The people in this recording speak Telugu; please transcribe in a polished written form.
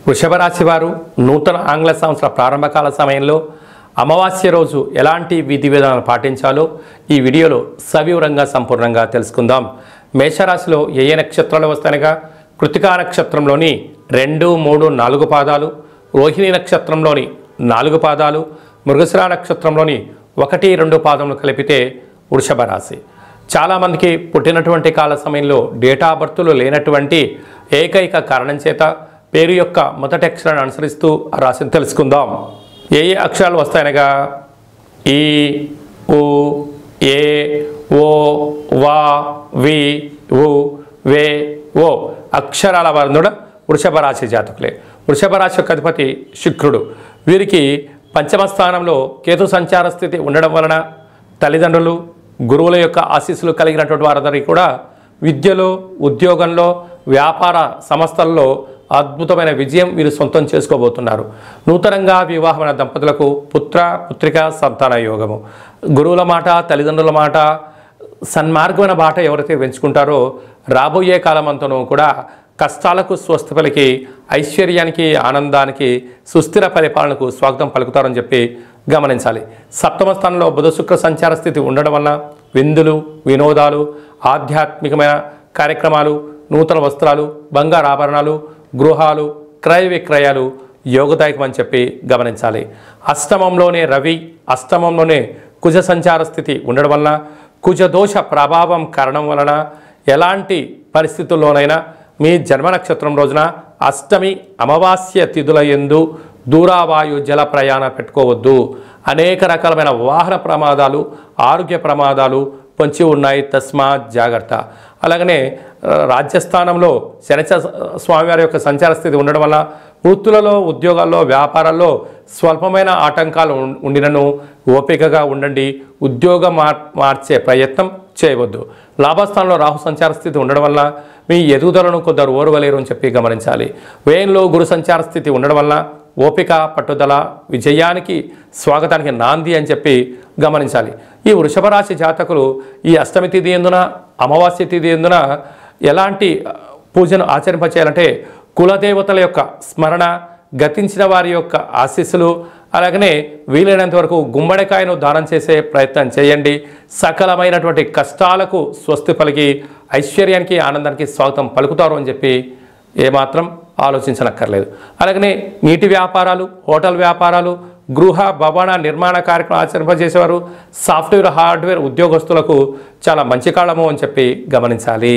వృషభ రాశి వారు నూతన ఆంగ్ల సంవత్సర ప్రారంభకాల సమయంలో అమావాస్య రోజు ఎలాంటి విధి విధానాలు పాటించాలో ఈ వీడియోలో సవివరంగా సంపూర్ణంగా తెలుసుకుందాం. మేషరాశిలో ఏ ఏ నక్షత్రాలు వస్తాయనగా కృతికా నక్షత్రంలోని 2, 3, 4 పాదాలు, రోహిణి నక్షత్రంలోని 4 పాదాలు, మృగశిర నక్షత్రంలోని 1, 2 పాదములు కలిపితే వృషభ రాశి. చాలామందికి పుట్టినటువంటి కాల సమయంలో డేటా ఆఫ్ బర్త్లు లేనటువంటి ఏకైక కారణం చేత పేరు యొక్క మొదటి అక్షరాన్ని అనుసరిస్తూ ఆ రాశిని తెలుసుకుందాం. ఏ ఏ అక్షరాలు వస్తాయనగా ఈ, ఉ, ఏ, ఓ, వా, వి, ఉ, వే, ఓ అక్షరాల వారు కూడా వృషభ రాశి జాతకులే. వృషభ రాశి యొక్క అధిపతి శుక్రుడు. వీరికి పంచమ స్థానంలో కేతు సంచార స్థితి ఉండడం వలన తల్లిదండ్రులు, గురువుల యొక్క ఆశీస్సులు కలిగినటువంటి వారందరికీ కూడా విద్యలో, ఉద్యోగంలో, వ్యాపార సంస్థల్లో అద్భుతమైన విజయం వీరు సొంతం చేసుకోబోతున్నారు. నూతనంగా వివాహమైన దంపతులకు పుత్ర, పుత్రిక, సంతాన యోగము. గురువుల మాట, తల్లిదండ్రుల మాట, సన్మార్గమైన బాట ఎవరైతే పెంచుకుంటారో రాబోయే కాలమంతను కూడా కష్టాలకు స్వస్తి పలికి ఐశ్వర్యానికి, ఆనందానికి, సుస్థిర పరిపాలనకు స్వాగతం పలుకుతారని చెప్పి గమనించాలి. సప్తమ స్థానంలో బుధ శుక్ర సంచార స్థితి ఉండడం వలన విందులు, వినోదాలు, ఆధ్యాత్మికమైన కార్యక్రమాలు, నూతన వస్త్రాలు, బంగారు ఆభరణాలు, గృహాలు, క్రయ విక్రయాలు యోగదాయకమని చెప్పి గమనించాలి. అష్టమంలోనే రవి, అష్టమంలోనే కుజ సంచార స్థితి ఉండడం వలన కుజదోష ప్రభావం కారణం వలన ఎలాంటి పరిస్థితుల్లోనైనా మీ జన్మ నక్షత్రం రోజున అష్టమి అమావాస్య తిథుల యందు దూరావాయు జల ప్రయాణ పెట్టుకోవద్దు. అనేక రకాలమైన వాహన ప్రమాదాలు, ఆరోగ్య ప్రమాదాలు పొంచి ఉన్నాయి. తస్మాత్ జాగ్రత్త. అలాగనే రాజ్యస్థానంలో శనిచ స్వామివారి యొక్క సంచార స్థితి ఉండడం వల్ల వృత్తులలో, ఉద్యోగాల్లో, వ్యాపారాల్లో స్వల్పమైన ఆటంకాలు ఉండినను ఓపికగా ఉండండి. ఉద్యోగం మార్చే ప్రయత్నం చేయవద్దు. లాభస్థానంలో రాహు సంచార స్థితి ఉండడం వల్ల మీ ఎదుగుదలను కొందరు ఓర్వలేరు అని చెప్పి గమనించాలి. వ్యయంలో గురు సంచార స్థితి ఉండడం వల్ల ఓపిక, పట్టుదల విజయానికి, స్వాగతానికి నాంది అని చెప్పి గమనించాలి. ఈ వృషభ రాశి జాతకులు ఈ అష్టమి తిథి ఎందున, అమావాస్య తిథి ఎందున ఎలాంటి పూజను ఆచరింపచేయాలంటే కులదేవతల యొక్క స్మరణ, గతించిన వారి యొక్క ఆశీస్సులు, అలాగనే వీలైనంత వరకు గుమ్మడికాయను దానం చేసే ప్రయత్నం చేయండి. సకలమైనటువంటి కష్టాలకు స్వస్తి పలికి ఐశ్వర్యానికి, ఆనందానికి స్వాగతం పలుకుతారు అని చెప్పి ఏమాత్రం ఆలోచించనక్కర్లేదు. అలాగనే నీటి వ్యాపారాలు, హోటల్ వ్యాపారాలు, గృహ భవన నిర్మాణ కార్యక్రమం ఆచరింపజేసేవారు, సాఫ్ట్వేర్, హార్డ్వేర్ ఉద్యోగస్తులకు చాలా మంచి కాలము అని చెప్పి గమనించాలి.